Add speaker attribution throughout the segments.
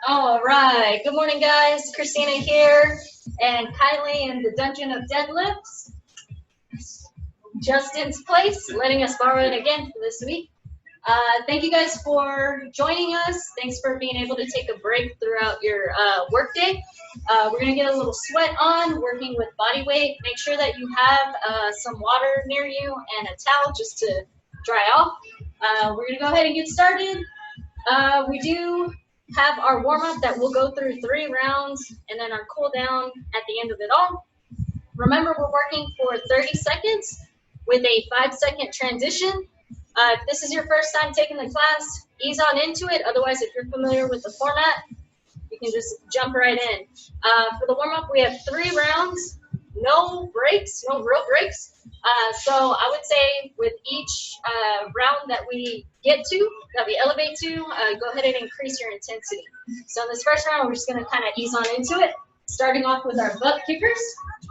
Speaker 1: All right. Good morning, guys. Christina here, and Kylie in the Dungeon of Deadlifts. Justin's place, letting us borrow it again for this week. Thank you guys for joining us. Thanks for being able to take a break throughout your workday. We're going to get a little sweat on, working with body weight. Make sure that you have some water near you and a towel just to dry off. We're going to go ahead and get started. We do have our warm-up that we'll go through 3 rounds, and then our cool down at the end of it all. Remember, we're working for 30 seconds with a 5-second transition. If this is your first time taking the class, ease on into it. Otherwise, if you're familiar with the format, you can just jump right in. For the warm-up, we have 3 rounds, no breaks, no real breaks. So I would say with each round that we get to, that we elevate to, go ahead and increase your intensity. So in this first round, we're just going to kind of ease on into it, starting off with our butt kickers.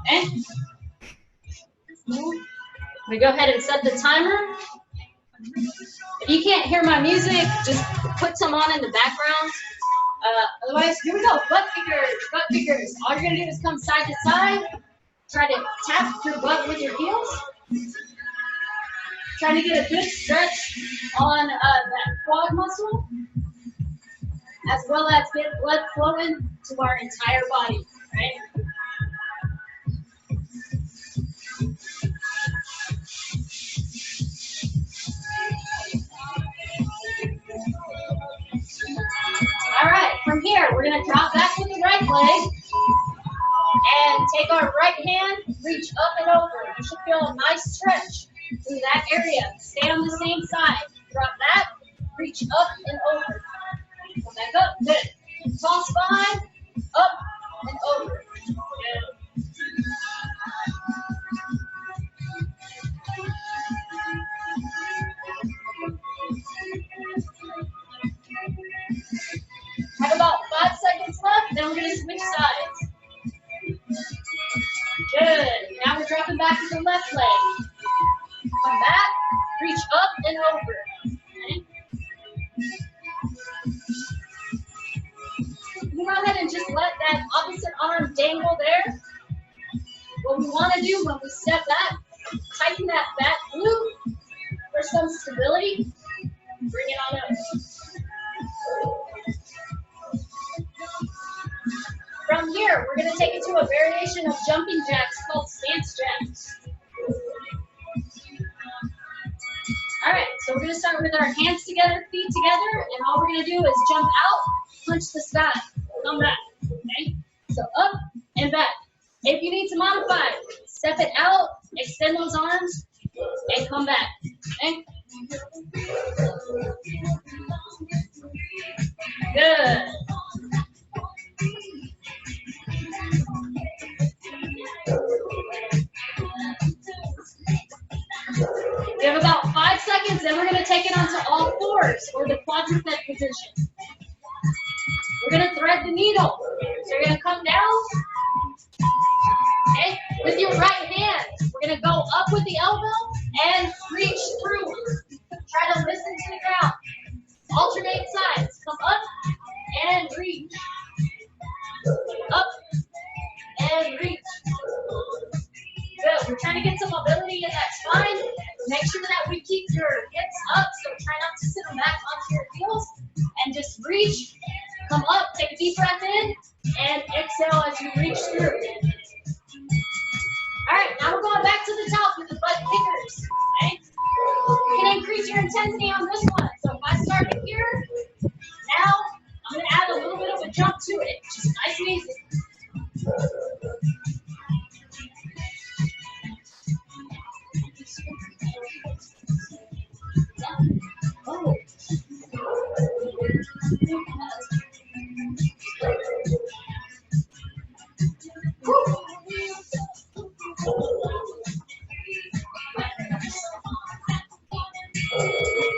Speaker 1: Okay. We go ahead and set the timer. If you can't hear my music, just put some on in the background. Otherwise, here we go. Butt kickers, butt kickers. All you're going to do is come side to side. Try to tap your butt with your heels. Trying to get a good stretch on that quad muscle, as well as get blood flowing to our entire body, right? All right, from here, we're going to drop back with the right leg and take our right hand, reach up and over. You should feel a nice stretch through that area. Stay on the same side. Drop that, reach up and over. Come back up, good. Tall spine, up and over. Good. Have about 5 seconds left, then we're going to switch sides. Good. Now we're dropping back to the left leg. Come back, reach up and over. Okay. You go ahead and just let that opposite arm dangle there. What we want to do when we step back, tighten that back glute for some stability. Bring it on up. From here, we're going to take it to a variation of jumping jacks called stance jacks. All right, so we're going to start with our hands together, feet together, and all we're going to do is jump out, punch the sky, come back, okay? So up and back. If you need to modify, step it out, extend those arms, and come back, okay? Good. We have about 5 seconds, then we're going to take it onto all fours, or the quadruped position. We're going to thread the needle. So you're going to come down, okay, with your right hand. We're going to go up with the elbow and reach through. Try to listen to the ground. Alternate sides. Come up and reach. Up and reach. Good. We're trying to get some mobility in that spine. Make sure that we keep your hips up, so try not to sit them back onto your heels. And just reach, come up, take a deep breath in, and exhale as you reach through. All right, now we're going back to the top with the butt kickers. Okay? You can increase your intensity on this one. So if I started here, now I'm going to add a little bit of a jump to it. Just nice and easy. Oh.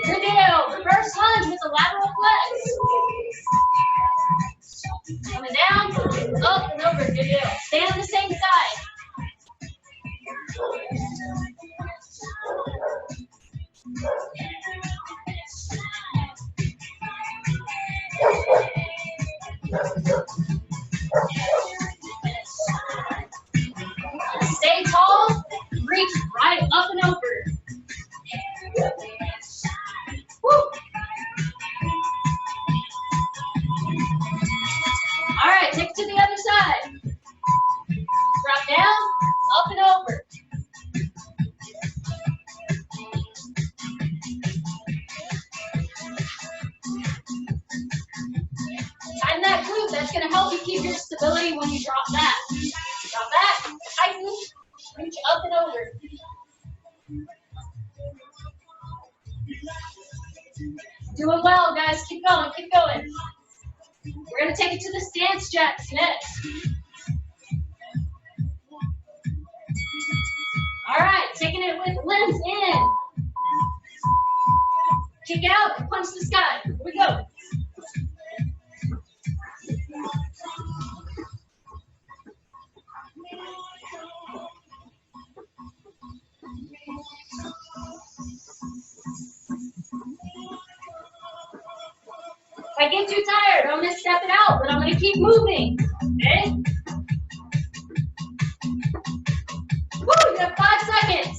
Speaker 1: Good deal. Reverse lunge with the lateral flex. Coming down, up and over. Good deal. Stay on the same side. Stay tall, reach right up and over. Woo. All right, take it to the other side. Drop down, up and over. Tighten that glute. That's going to help you keep your stability when you drop back. Drop back, tighten, reach up and over. Doing well, guys. Keep going, keep going. We're going to take it to the stance jacks next. All right, taking it with limbs in. Kick out and punch the sky. Here we go. If I get too tired, I'm going to step it out, but I'm going to keep moving. Okay? Woo, you have 5 seconds.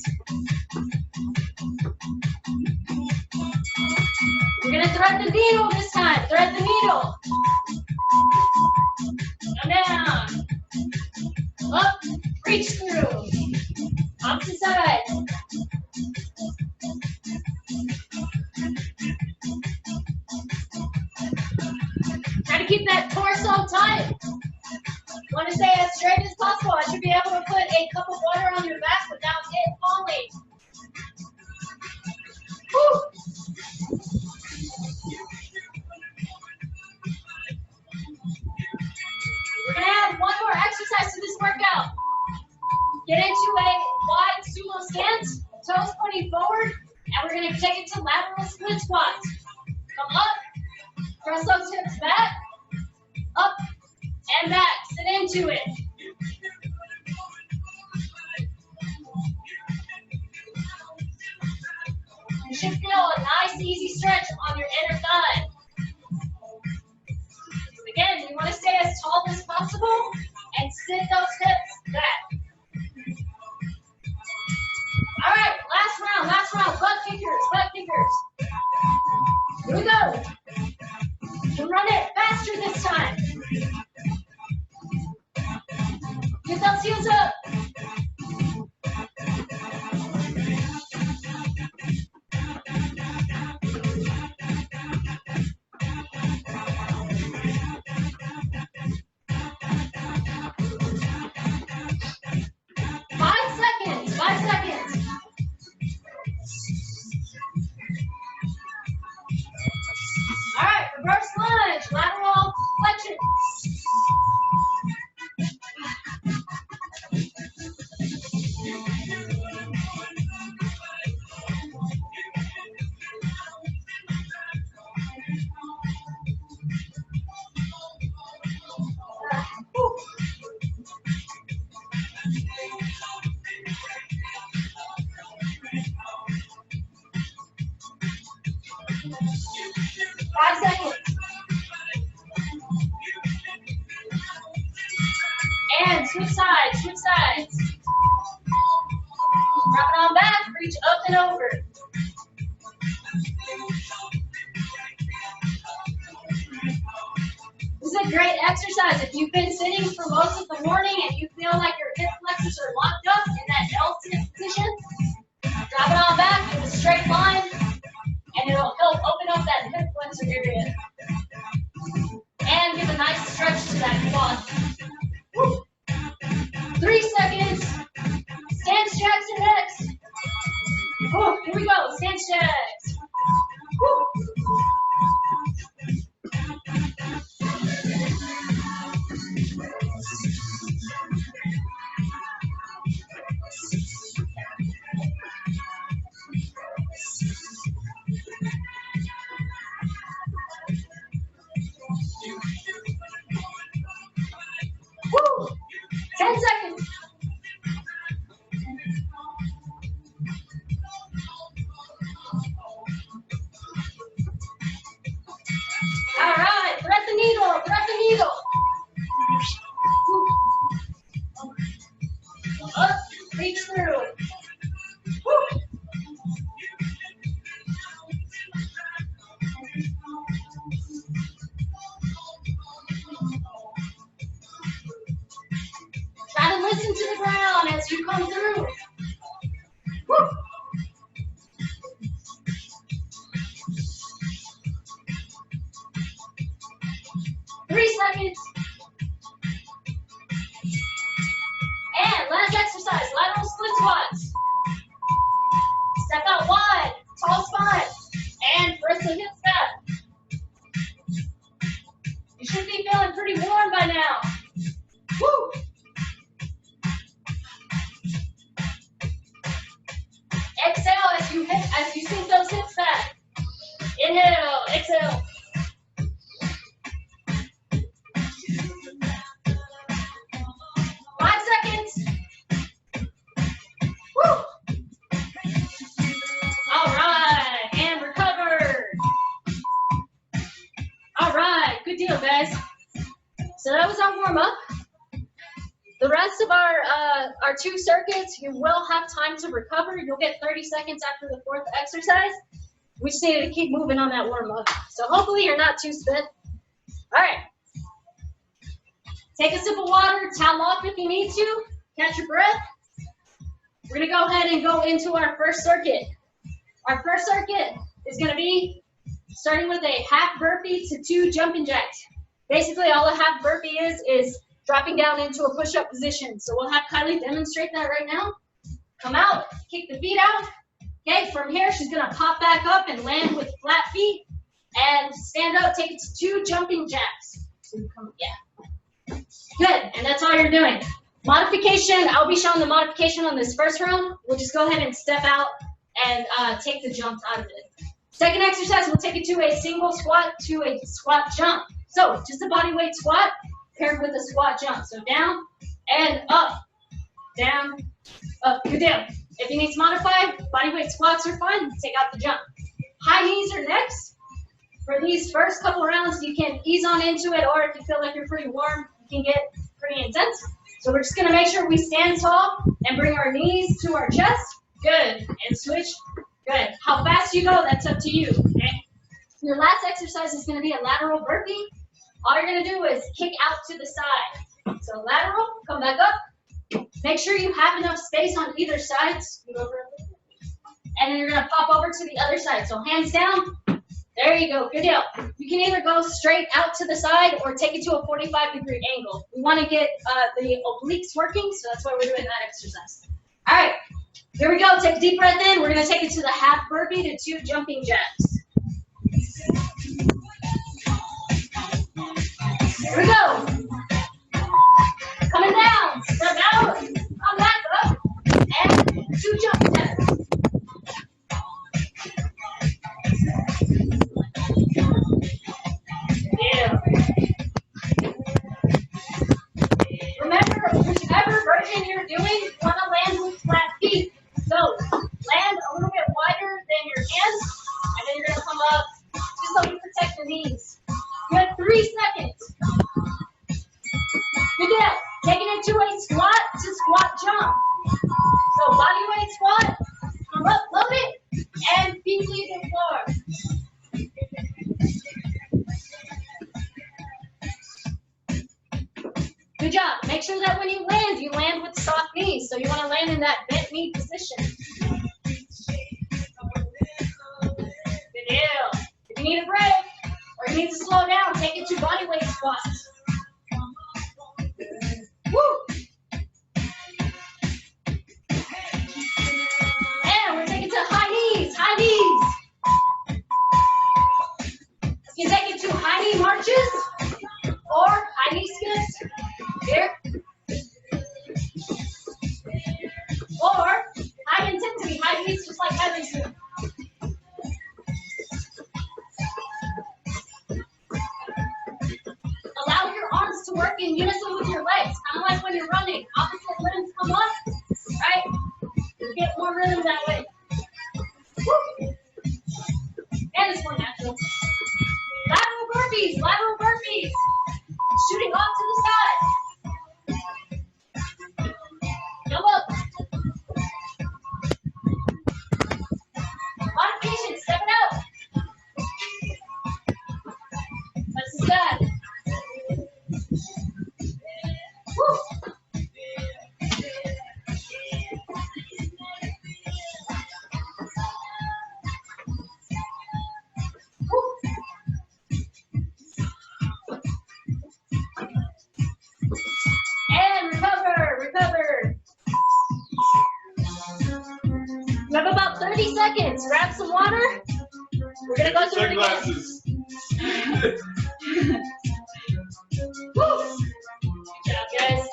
Speaker 1: We're going to thread the needle this time. Thread the needle. Come down. Up. Reach through. Opposite side. Try to keep that torso tight. You want to stay as straight as possible. I should be able to put a cup of water on your back without it falling. Woo. We're going to add one more exercise to this workout. Get into a wide sumo stance, toes pointing forward, and we're going to take it to lateral split squats. Come up, press those hips back, up, and back. Sit into it. You should feel a nice, easy stretch on your inner thigh. Again, you want to stay as tall as possible and sit those hips back. All right, last round, butt kickers. Here we go. You can run it faster this time. Get those heels up. Five seconds. All right, reverse lunge, lateral flexion. And switch sides. Drop it on back, reach up and over. This is a great exercise. If you've been sitting for most of the morning and you feel like your hip flexors are locked up in that L-sit position, drop it on back, give a straight line, and it'll help open up that hip flexor area. And give a nice stretch to that quad. Woo. 3 seconds. Stance jacks are next. Oh, here we go. Stance jacks. Woo. Woo. 10 seconds. All right, thread the needle. listen to the ground as you come through. Woo. Three seconds. And last exercise, lateral split squats. Step out wide, tall spine, and press the hips back. You should be feeling pretty warm by now. Woo! Exhale as you sink those hips back. Inhale, exhale. Good deal, guys. So that was our warm-up. The rest of our 2 circuits, you will have time to recover. You'll get 30 seconds after the 4th exercise. We just need to keep moving on that warm-up. So hopefully you're not too spent. All right. Take a sip of water, towel off if you need to. Catch your breath. We're going to go ahead and go into our first circuit. Our first circuit is going to be starting with a half burpee to 2 jumping jacks. Basically, all a half burpee is dropping down into a push-up position. So we'll have Kylie demonstrate that right now. Come out, kick the feet out. Okay, from here, she's gonna pop back up and land with flat feet. And stand up, take it to 2 jumping jacks. So you come, yeah. Good, and that's all you're doing. Modification, I'll be showing the modification on this first round. We'll just go ahead and step out and take the jumps out of it. Second exercise, we'll take it to a single squat to a squat jump. So just a body weight squat paired with a squat jump. So down and up, down, up. Good deal. If you need to modify, body weight squats are fine. Take out the jump. High knees are next. For these first couple rounds, you can ease on into it, or if you feel like you're pretty warm, you can get pretty intense. So we're just gonna make sure we stand tall and bring our knees to our chest. Good, and switch. Good. How fast you go, that's up to you, okay? Your last exercise is gonna be a lateral burpee. All you're gonna do is kick out to the side. So lateral, come back up. Make sure you have enough space on either side. Scoot over. And then you're gonna pop over to the other side. So hands down. There you go, good deal. You can either go straight out to the side or take it to a 45-degree angle. We wanna get the obliques working, so that's why we're doing that exercise. All right. Here we go, take a deep breath in. We're gonna take it to the half burpee to 2 jumping jacks. Here we go. Coming down, step out, come back up, and 2 jumping jacks. Yeah. Remember, whichever version you're doing, you wanna land with flat feet. So land a little bit wider than your hands, and then you're gonna come up just so you protect the knees. You have 3 seconds. Good deal. Taking it to a squat to squat jump. So body weight squat, come up, load it, and feet leave the floor. Good job. Make sure that when you land with soft knees. So you want to land in that bent knee position. Good deal. If you need a break or you need to slow down, take it to body weight squats. Woo! And we're taking to high knees, high knees. You can take it to high knee marches or high knee skips. Here. Or high intensity, high knees, just like Heather's doing. Allow your arms to work in unison with your legs, kind of like when you're running. Opposite limbs come up, right? You get more rhythm that way. Woo. And it's more natural. Lateral burpees, lateral burpees. Shooting off to the side. Jump up. Modification, step it out. That's the side. Woo. seconds. Grab some water. We're gonna go through it again. Woo. Good job, guys.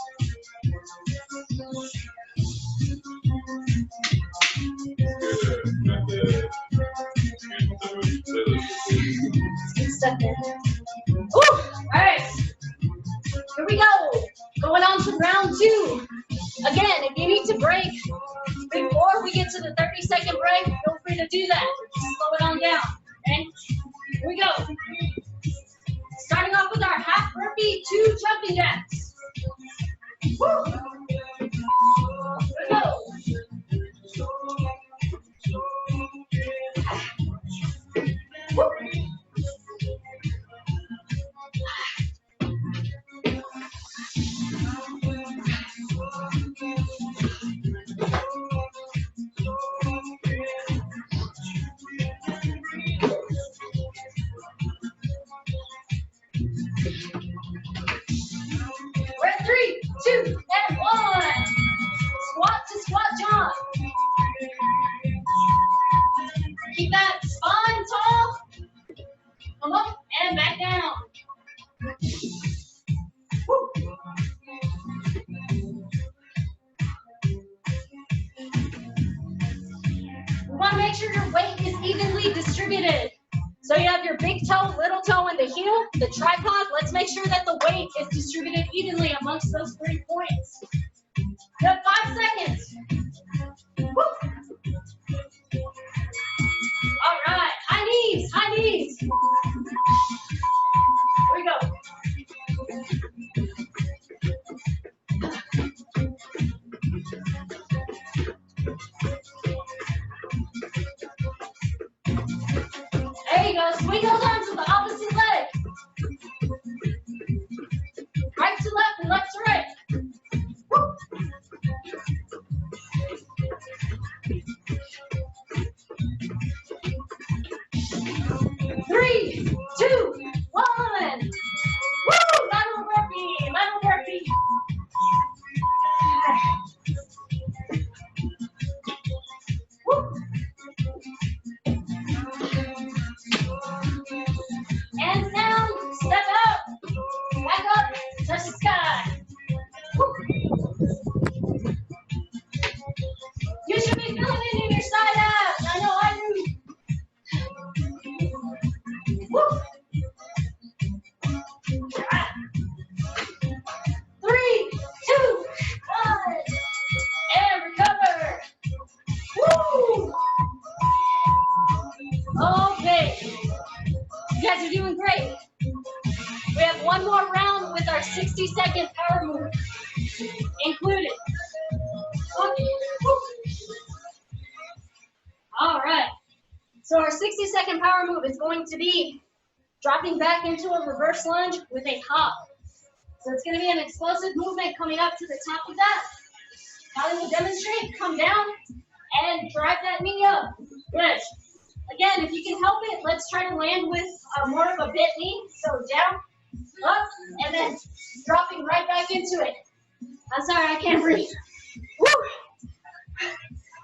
Speaker 1: Good stuff there. Woo. All right. Here we go. Going on to round 2. Again, if you need to break before we get to the 30-second break, feel free to do that. Slow it on down. Okay? Here we go. Starting off with our half burpee, 2 jumping jacks. Woo. Here we go. Woo. We're at 3, 2, and 1. Squat to squat jump. Keep that spine tall. Come up and back down. Woo. We want to make sure your weight is evenly distributed. So you have your big toe, little toe, and the heel, the tripod. Let's make sure that the weight is distributed evenly amongst those 3 points. You have 5 seconds. Woo. All right, high knees, high knees. Here we go. There you go. Swing those arms to the opposite leg. Right to left and left to right. Woo. 3, 2, 1. Woo! Lateral burpee, lateral burpee. Woo. Hands down, step out, back up, touch the sky. Woo. You should be feeling it in your side abs. I know I do. Woo. 3, 2, 1, and recover. Woo. Okay. You guys are doing great. We have one more round with our 60-second power move included. Okay. Woo. All right. So our 60-second power move is going to be dropping back into a reverse lunge with a hop. So it's going to be an explosive movement coming up to the top of that. Holly will demonstrate. Come down and drive that knee up. Good. Again, if you can help it, let's try to land with more of a bent knee. So down, up, and then dropping right back into it. I'm sorry, I can't breathe. Woo!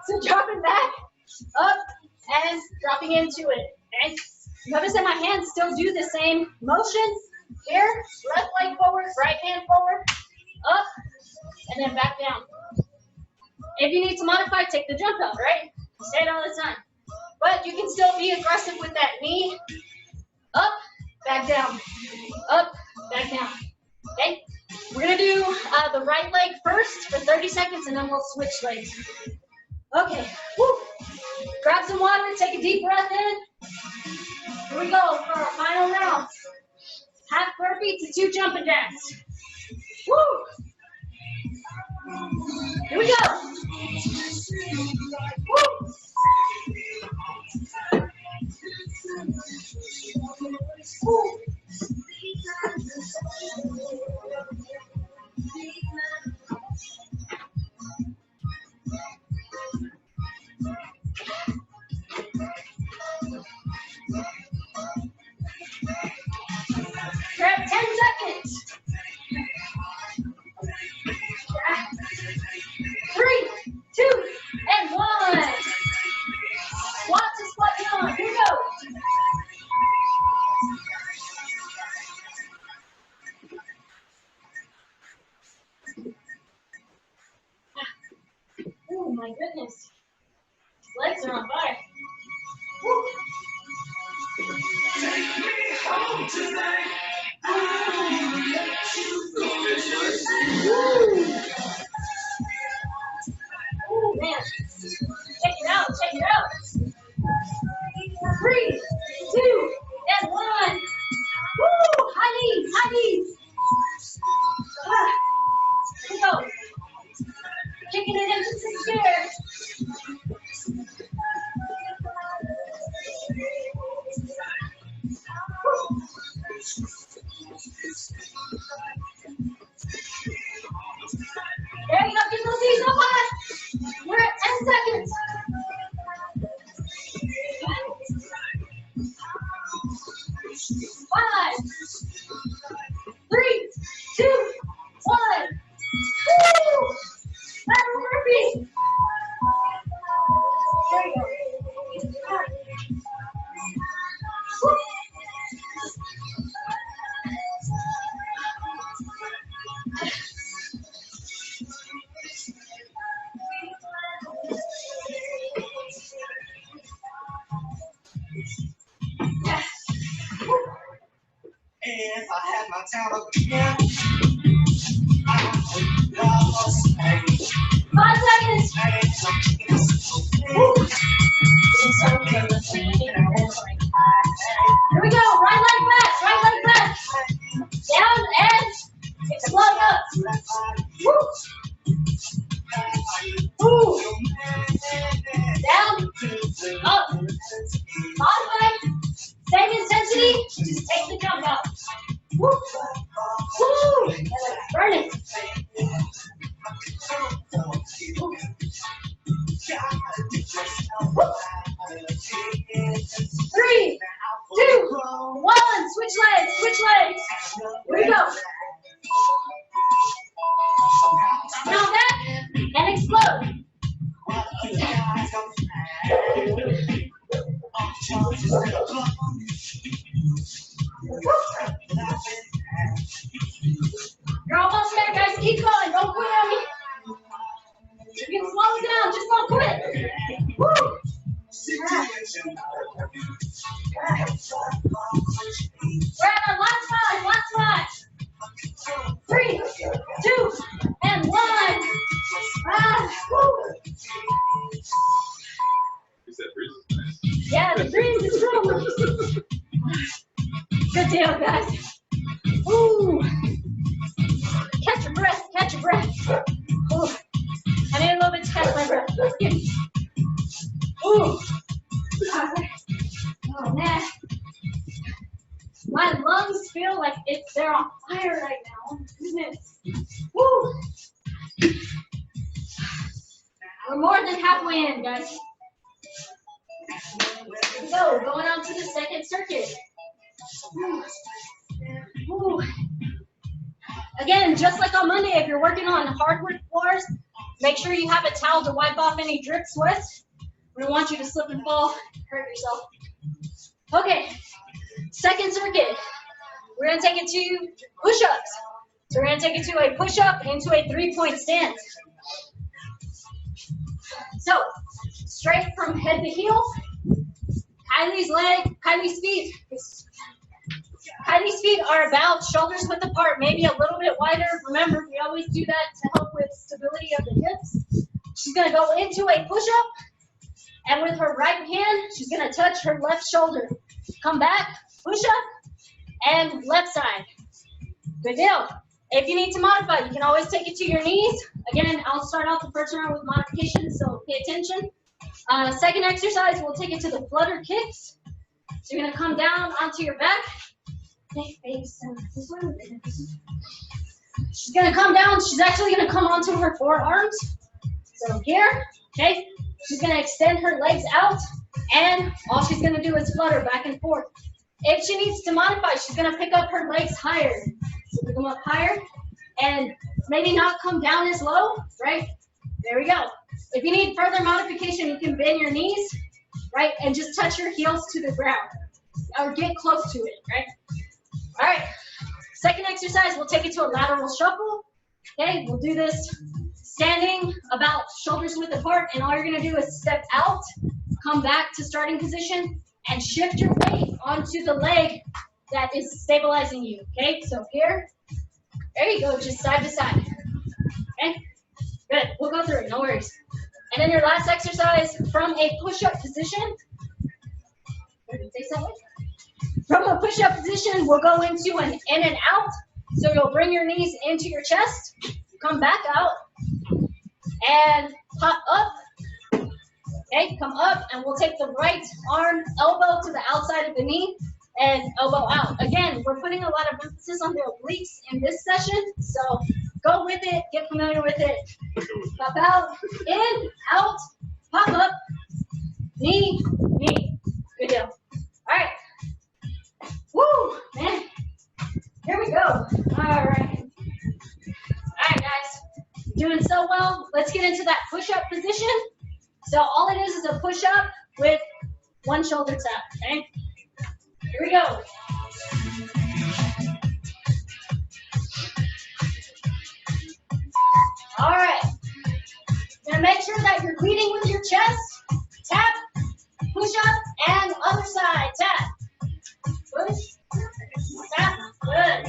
Speaker 1: So dropping back, up, and dropping into it. Okay? Notice that my hands still do the same motion. Here, left leg forward, right hand forward, up, and then back down. If you need to modify, take the jump out, right? Say it all the time. But you can still be aggressive with that knee. Up, back down. Up, back down. Okay? We're going to do the right leg first for 30 seconds, and then we'll switch legs. Okay. Woo. Grab some water, take a deep breath in. Here we go for our final round. Half burpee to 2 jumping jacks. Woo! Here we go. Woo! Woo! Grab 10 seconds. 3, 2, and 1. my goodness. Legs are on fire. Woo. Take me home tonight. I'll let you go. Woo. Oh man. Check it out, check it out. 3, 2, and 1. Woo! High knees, high knees. Here we go. Kicking it into the chair. There you go, get those knees up high. We're at 10 seconds. 5, 3, 2, 1. Woo! That's burpee. There you go. Woo.
Speaker 2: If I had my time again, I would love space.
Speaker 1: 5 seconds. Woo. Here we go. Right leg back. Right leg back. Down and explode up. Woo. Woo. Down. Up. Modify. Same intensity. Just take the jump up. Woo. Woo. Burn it. Woo. 3, 2, 1. Switch legs. Switch legs. Here we go. Now back and explode. You're almost there, guys. Keep going. Don't quit on me. You can slow it down. Just don't quit. Woo! We're at our last 5. Last 5. 3, 2, and 1. Woo! Yeah, the breeze is strong. Good deal, guys. Ooh. Catch your breath, catch your breath. Ooh. I need a little bit to catch my breath. Let's get it. Ooh. Oh, man. My lungs feel like they're on fire right now. Oh, goodness. Woo. We're more than halfway in, guys. So, going on to the second circuit. Ooh. Ooh. Again, just like on Monday, if you're working on hardwood floors, make sure you have a towel to wipe off any drip sweat. We don't want you to slip and fall, hurt yourself. Okay, second circuit. We're gonna take it to push-ups. So we're gonna take it to a push-up into a 3-point stance. So, straight from head to heel. Kylie's feet. Kylie's feet are about shoulders width apart, maybe a little bit wider. Remember, we always do that to help with stability of the hips. She's gonna go into a push-up, and with her right hand, she's gonna touch her left shoulder. Come back, push-up, and left side. Good deal. If you need to modify, you can always take it to your knees. Again, I'll start off the first round with modifications, so pay attention. Second exercise, we'll take it to the flutter kicks. So you're gonna come down onto your back. Face this one. She's gonna come down. She's actually gonna come onto her forearms. So here, okay. She's gonna extend her legs out, and all she's gonna do is flutter back and forth. If she needs to modify, she's gonna pick up her legs higher. So pick them up higher, and maybe not come down as low, right? There we go. If you need further modification, you can bend your knees, right, and just touch your heels to the ground, or get close to it, right? All right, second exercise, we'll take it to a lateral shuffle. Okay, we'll do this standing about shoulders width apart, and all you're gonna do is step out, come back to starting position, and shift your weight onto the leg that is stabilizing you, okay? So here, there you go, just side to side, okay? Good, we'll go through it, no worries. And then your last exercise, from a push-up position, what did it say something? From a push-up position, we'll go into an in and out. So you'll bring your knees into your chest, come back out, and pop up. Okay, come up, and we'll take the right arm, elbow to the outside of the knee, and elbow out. Again, we're putting a lot of emphasis on the obliques in this session, so go with it, get familiar with it. Pop out, in, out, pop up, knee, knee. Good deal. All right. Woo, man. Here we go. All right. All right, guys. Doing so well. Let's get into that push-up position. So all it is a push-up with one shoulder tap, okay? Here we go. All right. Now make sure that you're leading with your chest. Tap, push-up, and other side. Tap. Push. Tap. Good.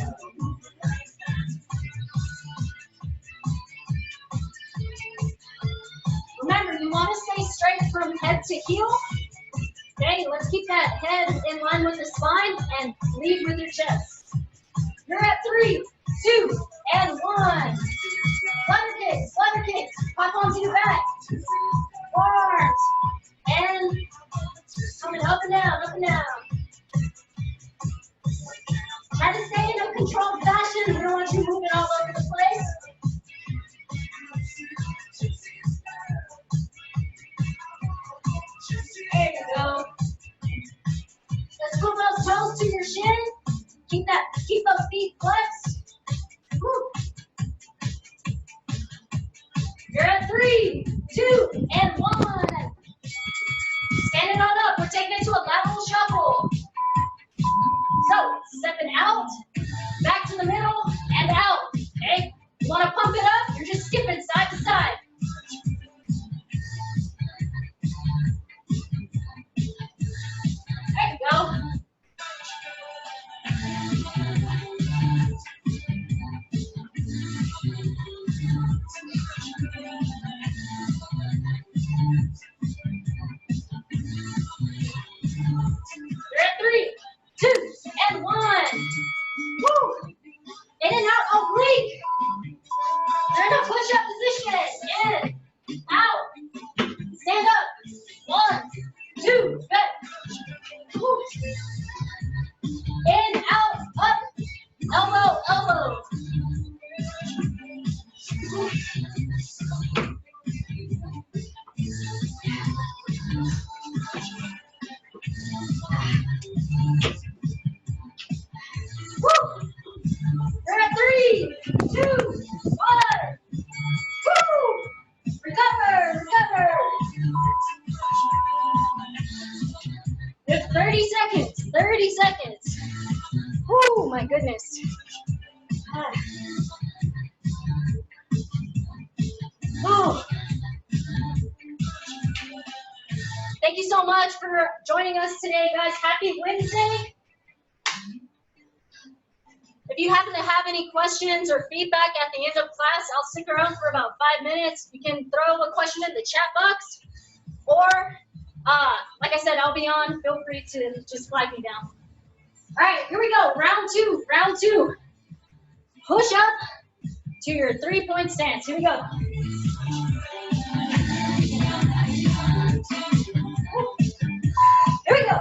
Speaker 1: Remember, you want to stay straight from head to heel. Okay, let's keep that head in line with the spine and lead with your chest. You're at 3, 2, and 1. Flutter kicks. Pop onto your back. Arms. And coming up and down, up and down. Try to stay in a controlled fashion. We don't want you moving all over the place. There you go. Let's move those toes to your shin. Keep those feet flexed. Woo. You're at 3, 2, and 1. Standing on up. We're taking it to a lateral shuffle. So, stepping out, back to the middle, and out. Okay? You want to pump it up? You're just skipping side to side. There you go. You're at 3, 2, and 1. Woo! In and out oblique. You're in a push-up position. In, out. Stand up. 1, 2, good. Woo. In, out, up. Elbow, elbow. Woo. Woo! You're at 3, 2, 1. Woo! Recover, recover. There's 30 seconds, 30 seconds. Oh my goodness. Oh. Thank you so much for joining us today, guys. Happy Wednesday. If you happen to have any questions or feedback at the end of class, I'll stick around for about 5 minutes. You can throw a question in the chat box, or like I said, I'll be on. Feel free to just flag me down. All right, here we go. Round two. Push up to your 3-point stance. Here we go. Here we go.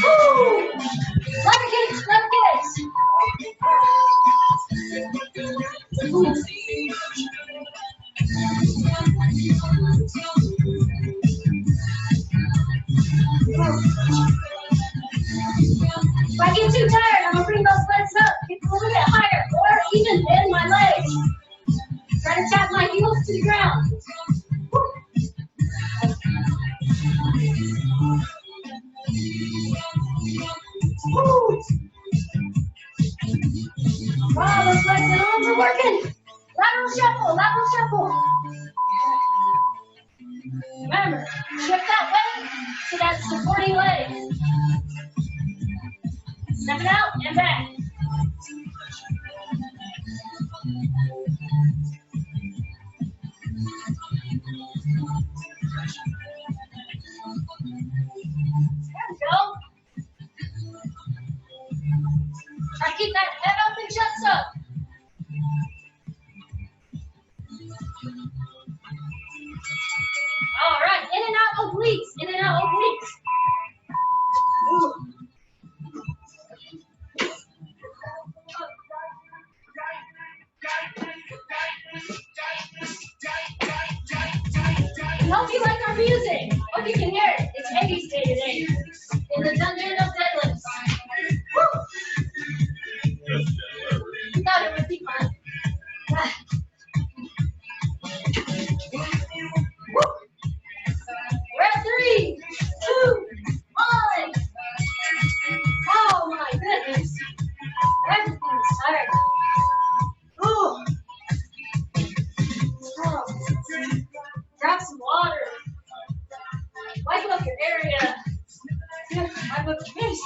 Speaker 1: Woo! Lever kicks, lever kicks. heels to the ground. Woo. Wow, those legs and arms are working. Lateral shuffle, lateral shuffle. Remember, shift that weight to that supporting leg. Step it out and back. There we go. Try to keep that head up and chest up. All right, in and out obliques, in and out obliques. Ooh. I hope you like our music. Hope you can hear it. It's Eddie's day today. In the dungeon of deadlifts. Woo! We thought it would be fun. Woo! We're at 3, 2, 1. Oh my goodness. Everything's tired. Ooh. Oh. Grab some water. Wipe up your area. Wipe up your face.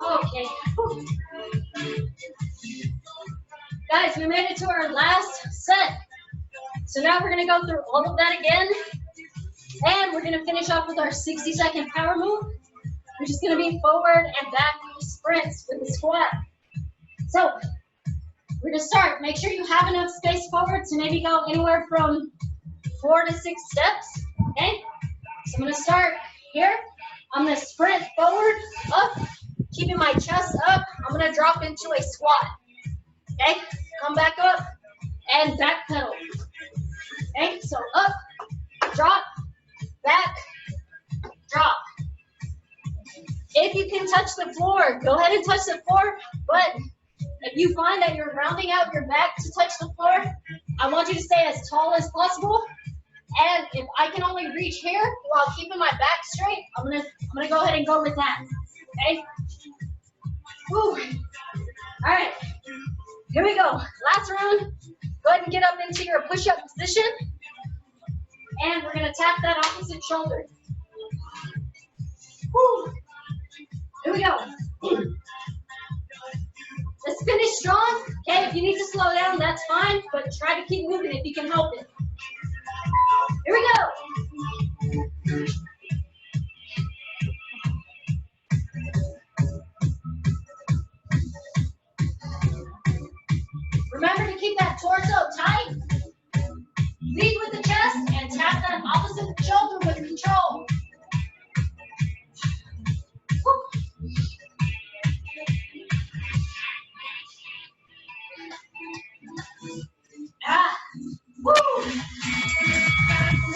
Speaker 1: Okay. Whew. Guys, we made it to our last set. So now we're going to go through all of that again. And we're going to finish off with our 60-second power move, which is going to be forward and back sprints with the squat. So we're going to start. Make sure you have enough space forward to maybe go anywhere from 4 to 6 steps. Okay? So I'm going to start here. I'm going to sprint forward, up, keeping my chest up. I'm going to drop into a squat. Okay? Come back up and back pedal. Okay? So up, drop, back, drop. If you can touch the floor, go ahead and touch the floor. But if you find that you're rounding out your back to touch the floor, I want you to stay as tall as possible. And if I can only reach here while keeping my back straight, I'm gonna go ahead and go with that. Okay? Woo. All right. Here we go. Last round. Go ahead and get up into your push-up position. And we're gonna tap that opposite shoulder. Woo. Here we go. Let's finish strong. Okay, if you need to slow down, that's fine, but try to keep moving if you can help it. Here we go. Remember to keep that torso tight. Lead with the chest and tap that opposite shoulder with control. Woo. Ah. Woo.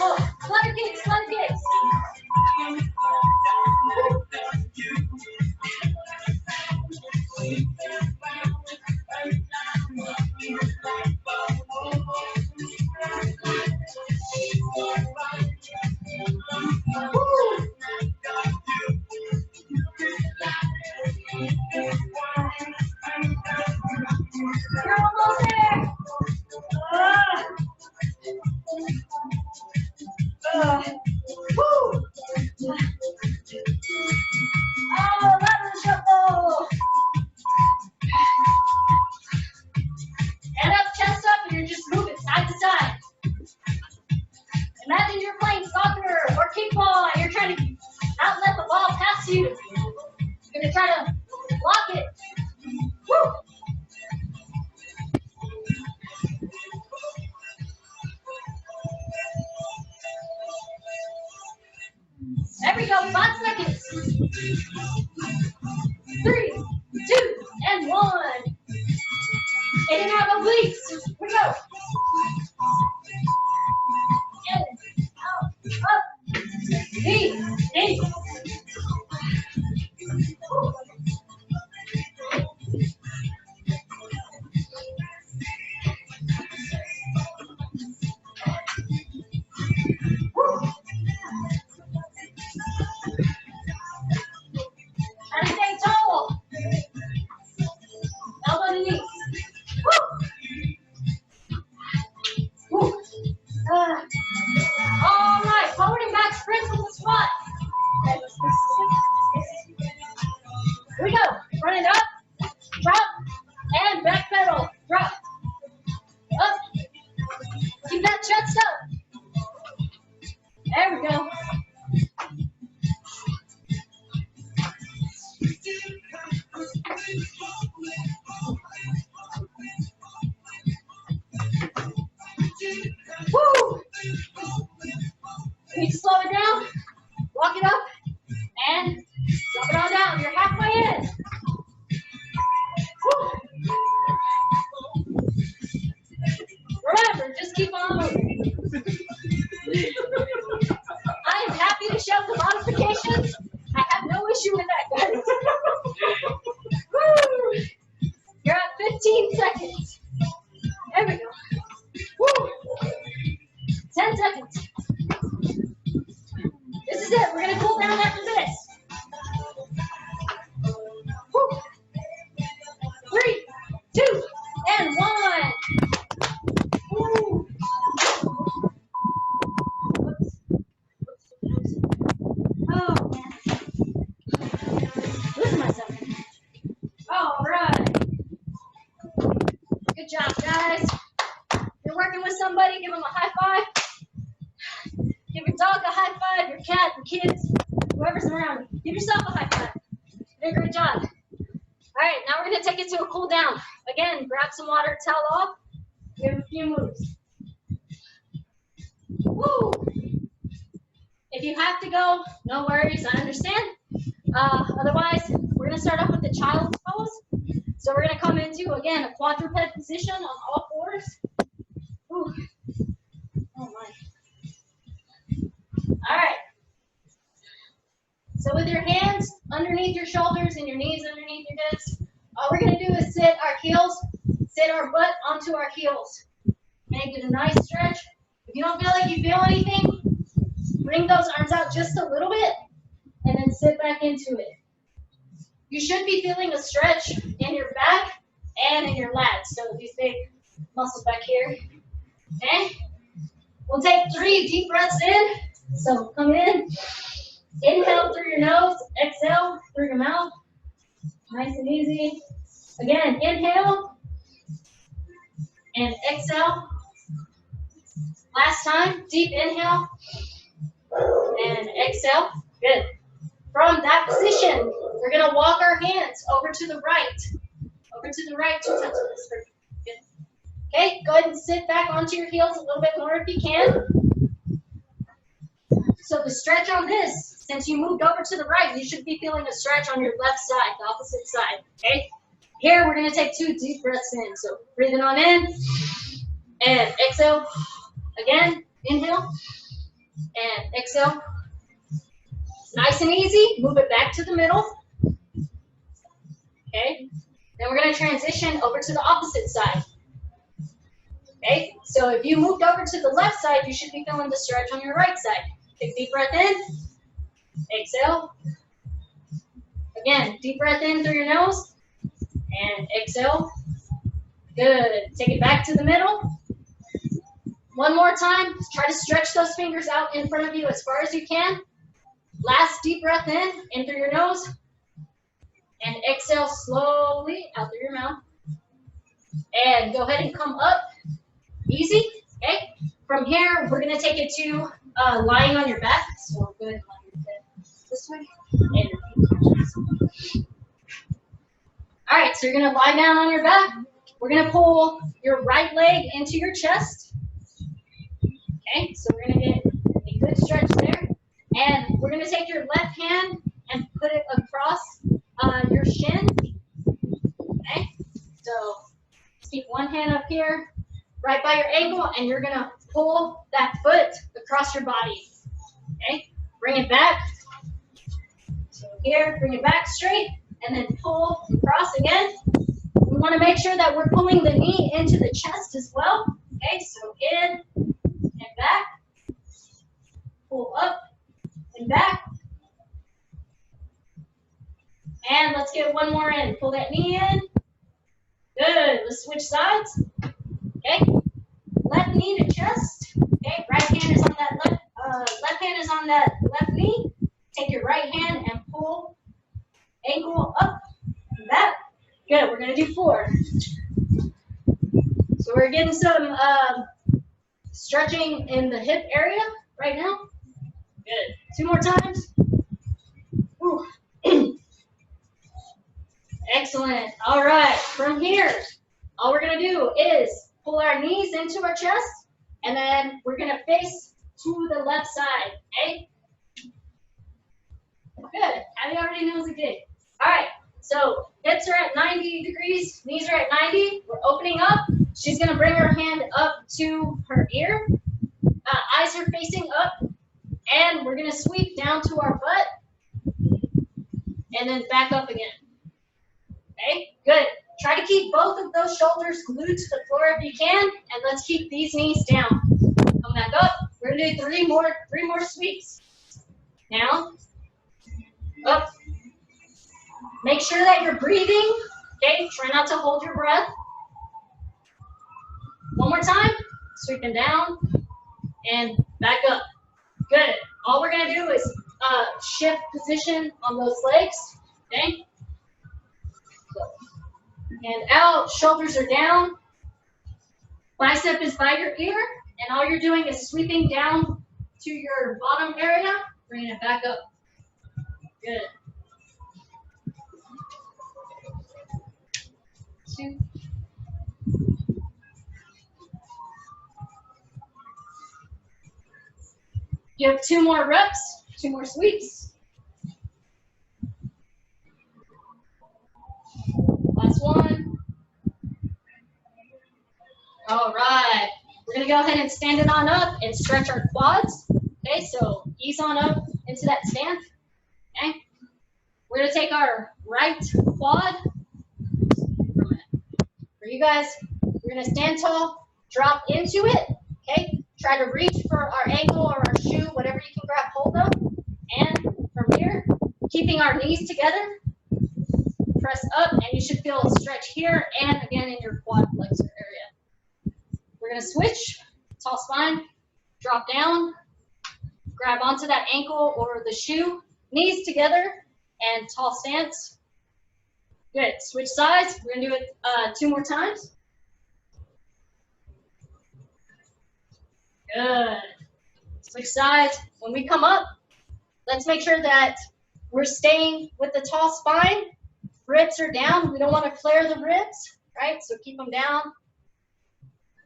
Speaker 1: Oh, flutter kicks, flutter kicks. You're almost there. Woo! Oh, lateral shuffle. Head up, chest up, and you're just moving side to side. Imagine you're playing soccer or kickball and you're trying to not let the ball pass you. You're going to try to block it. Woo! There we go, 5 seconds. 3, 2, and 1. In and out of obliques. Here we go. In, out, up. Knee. elbow to knees. Woo. Woo. All right, forward and back sprints with the squat. Okay, here we go. Run it up, drop, and back pedal. Drop, up. Keep that chest up. There we go. Woo! You need to slow it down, walk it up, and drop it on down. You're halfway in. Woo! Remember, just keep on moving. I am happy to show the modifications. I have no issue with that, guys. Woo! You're at 15 seconds. There we go. Woo! 10 seconds. This is it. We're going to cool down after this. Woo! 3, 2, and 1. Woo! Whoops. Oh, man. Losing myself. All right. Good job, guys. You're working with somebody, give them a high five. Give your dog a high five, your cat, your kids, whoever's around. Give yourself a high five. You did a great job. All right, now we're going to take it to a cool down. Again, grab some water, towel off. Give a few moves. Woo! If you have to go, no worries, I understand. Otherwise, we're going to start off with the child's pose. So we're going to come into, again, a quadruped position on all fours. Ooh. Oh, my. All right. So with your hands underneath your shoulders and your knees underneath your hips, all we're going to do is sit our butt onto our heels. Make it a nice stretch. If you don't feel like you feel anything, bring those arms out just a little bit and then sit back into it. You should be feeling a stretch in your back and in your lats. So these big muscles back here. Okay? We'll take 3 deep breaths in. So come in. Inhale through your nose. Exhale through your mouth. Nice and easy. Again, inhale. And exhale. Last time, deep inhale. And exhale. Good. From that position, we're going to walk our hands over to the right. Over to the right, 2 times on this. Good. Okay, go ahead and sit back onto your heels a little bit more if you can. So the stretch on this, since you moved over to the right, you should be feeling a stretch on your left side, the opposite side. Okay? Here, we're going to take 2 deep breaths in. So breathing on in and exhale. Again, inhale and exhale. Nice and easy. Move it back to the middle. Okay? Then we're going to transition over to the opposite side. Okay? So if you moved over to the left side, you should be feeling the stretch on your right side. Take a deep breath in. Exhale. Again, deep breath in through your nose. And exhale. Good. Take it back to the middle. One more time. Try to stretch those fingers out in front of you as far as you can. Last deep breath in through your nose. And exhale slowly out through your mouth. And go ahead and come up. Easy. Okay? From here, we're going to take it to lying on your back. So go ahead and lie your head this way. And all right, so you're going to lie down on your back. We're going to pull your right leg into your chest. Okay, so we're going to get a good stretch there. And we're going to take your left hand and put it across your shin. Okay, so keep one hand up here, right by your ankle, and you're going to pull that foot across your body. Okay, bring it back. So here, bring it back straight, and then pull across again. We want to make sure that we're pulling the knee into the chest as well. Okay, so in and back. Pull up and back. And let's get one more in. Pull that knee in. to switch sides. Okay. Left knee to chest. Okay. Right hand is on that left hand is on that left knee. Take your right hand and pull ankle up and back. Good. We're gonna do 4. So we're getting some stretching in the hip area right now. Good. 2 more times. Whew. Excellent. All right. From here, all we're going to do is pull our knees into our chest, and then we're going to face to the left side. Okay? Good. Abby already knows the gig. All right. So hips are at 90 degrees, knees are at 90. We're opening up. She's going to bring her hand up to her ear. Eyes are facing up, and we're going to sweep down to our butt, and then back up again. Okay, good. Try to keep both of those shoulders glued to the floor if you can, and let's keep these knees down. Come back up. We're gonna do three more sweeps. Down, up. Make sure that you're breathing. Okay, try not to hold your breath. One more time. Sweeping down and back up. Good. All we're gonna do is shift position on those legs. Okay. And out, shoulders are down. Bicep is by your ear, and all you're doing is sweeping down to your bottom area, bringing it back up. Good. 2. You have 2 more reps, 2 more sweeps. Last one. All right. We're going to go ahead and stand it on up and stretch our quads. Okay, so ease on up into that stand. Okay. We're going to take our right quad. For you guys, we're going to stand tall, drop into it. Okay. Try to reach for our ankle or our shoe, whatever you can grab hold of. And from here, keeping our knees together, press up, and you should feel a stretch here and again in your quad flexor area. We're going to switch, tall spine, drop down, grab onto that ankle or the shoe, knees together, and tall stance. Good. Switch sides. We're going to do it 2 more times. Good. Switch sides. When we come up, let's make sure that we're staying with the tall spine. Ribs are down. We don't want to flare the ribs, right? So keep them down.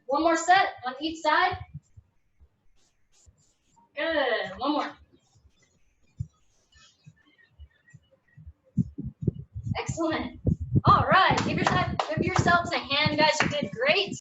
Speaker 1: 1 more set on each side. Good. 1 more. Excellent. All right. Give yourselves a hand, guys. You did great.